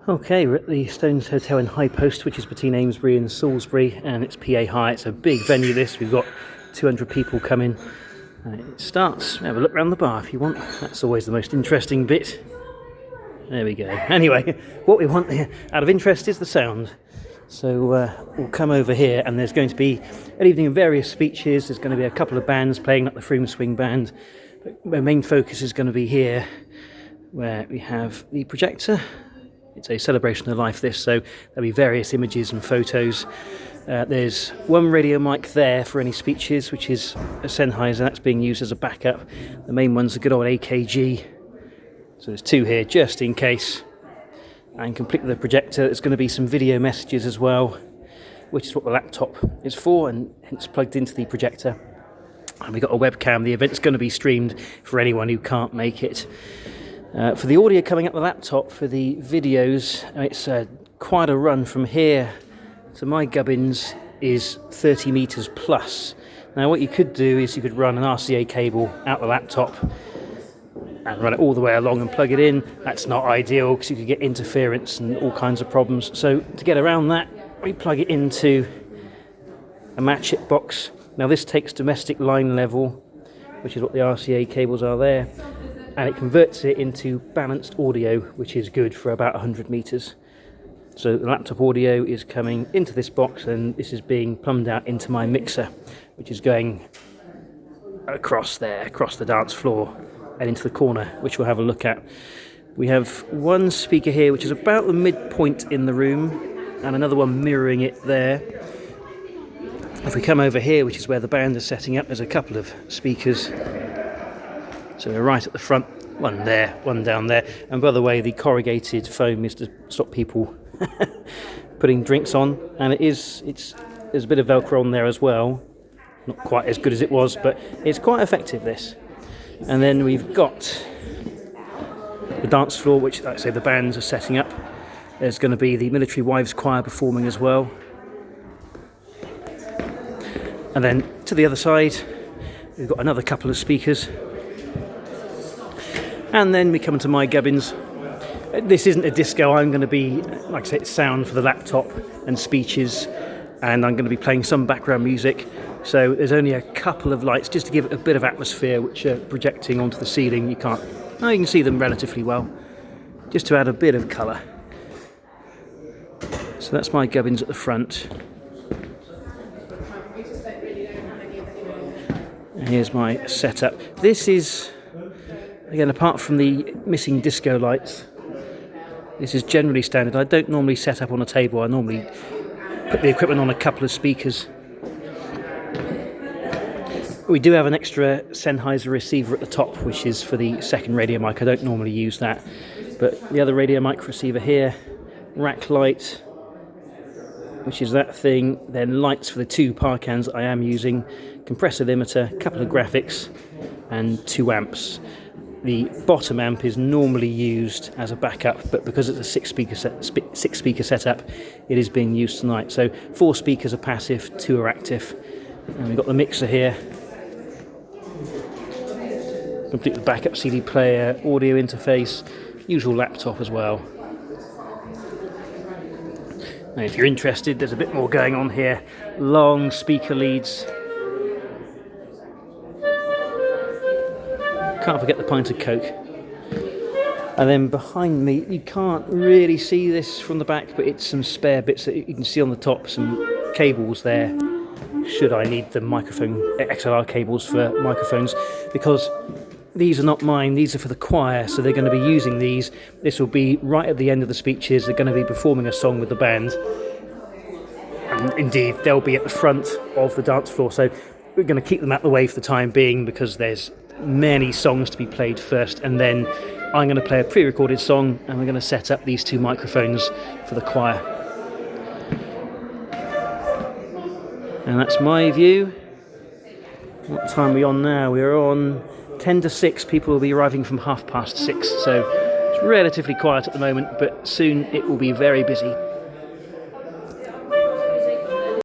Okay, we're at the Stones Hotel in High Post, which is between Amesbury and Salisbury, and it's PA high. It's a big venue this. We've got 200 people coming. It starts, have a look around the bar if you want. That's always the most interesting bit. There we go. Anyway, what we want here, out of interest, is the sound. So we'll come over here, and there's going to be an evening of various speeches. There's going to be a couple of bands playing, like the Froome Swing Band. But the main focus is going to be here, where we have the projector. It's a celebration of life, this, so there'll be various images and photos. There's one radio mic there for any speeches, which is a Sennheiser. That's being used as a backup. The main one's a good old AKG. So there's two here, just in case. And complete with the projector, there's going to be some video messages as well, which is what the laptop is for, and hence plugged into the projector. And we've got a webcam. The event's going to be streamed for anyone who can't make it. For the audio coming up the laptop, for the videos, it's quite a run from here to my gubbins is 30 metres plus. Now what you could do is you could run an RCA cable out the laptop and run it all the way along and plug it in. That's not ideal because you could get interference and all kinds of problems. So to get around that, we plug it into a match it box. Now this takes domestic line level, which is what the RCA cables are there, and it converts it into balanced audio, which is good for about 100 metres. So the laptop audio is coming into this box, and this is being plumbed out into my mixer, which is going across there, across the dance floor and into the corner, which we'll have a look at. We have one speaker here, which is about the midpoint in the room, and another one mirroring it there. If we come over here, which is where the band is setting up, there's a couple of speakers. So we're right at the front, one there, one down there. And by the way, the corrugated foam is to stop people putting drinks on. And there's a bit of Velcro on there as well. Not quite as good as it was, but it's quite effective, this. And then we've got the dance floor, which, like I say, the bands are setting up. There's going to be the Military Wives Choir performing as well. And then to the other side, we've got another couple of speakers. And then we come to my gubbins. This isn't a disco. I'm going to be, like I say, it's sound for the laptop and speeches, and I'm going to be playing some background music. So there's only a couple of lights just to give it a bit of atmosphere, which are projecting onto the ceiling. You can see them relatively well, just to add a bit of colour. So that's my gubbins at the front. And here's my setup. This is, again, apart from the missing disco lights, this is generally standard. I don't normally set up on a table. I normally put the equipment on a couple of speakers. We do have an extra Sennheiser receiver at the top, which is for the second radio mic. I don't normally use that. But the other radio mic receiver here, rack light, which is that thing, then lights for the two power cans that I am using, compressor limiter, a couple of graphics, and 2 amps. The bottom amp is normally used as a backup, but because it's a six speaker setup, it is being used tonight. So 4 speakers are passive, 2 are active, and we've got the mixer here, complete with backup CD player, audio interface, usual laptop as well. Now, if you're interested, there's a bit more going on here. Long speaker leads. Can't forget the pint of Coke. And then behind me, you can't really see this from the back, but it's some spare bits that you can see on the top, some cables there, should I need the microphone, XLR cables for microphones, because these are not mine, these are for the choir, so they're going to be using these. This will be right at the end of the speeches. They're going to be performing a song with the band. And indeed, they'll be at the front of the dance floor, so we're going to keep them out the way for the time being, because there's many songs to be played first, and then I'm going to play a pre-recorded song, and we're going to set up these 2 microphones for the choir. And that's my view. What time are we on now? We're on 10 to 6. People will be arriving from 6:30, so it's relatively quiet at the moment, but soon it will be very busy.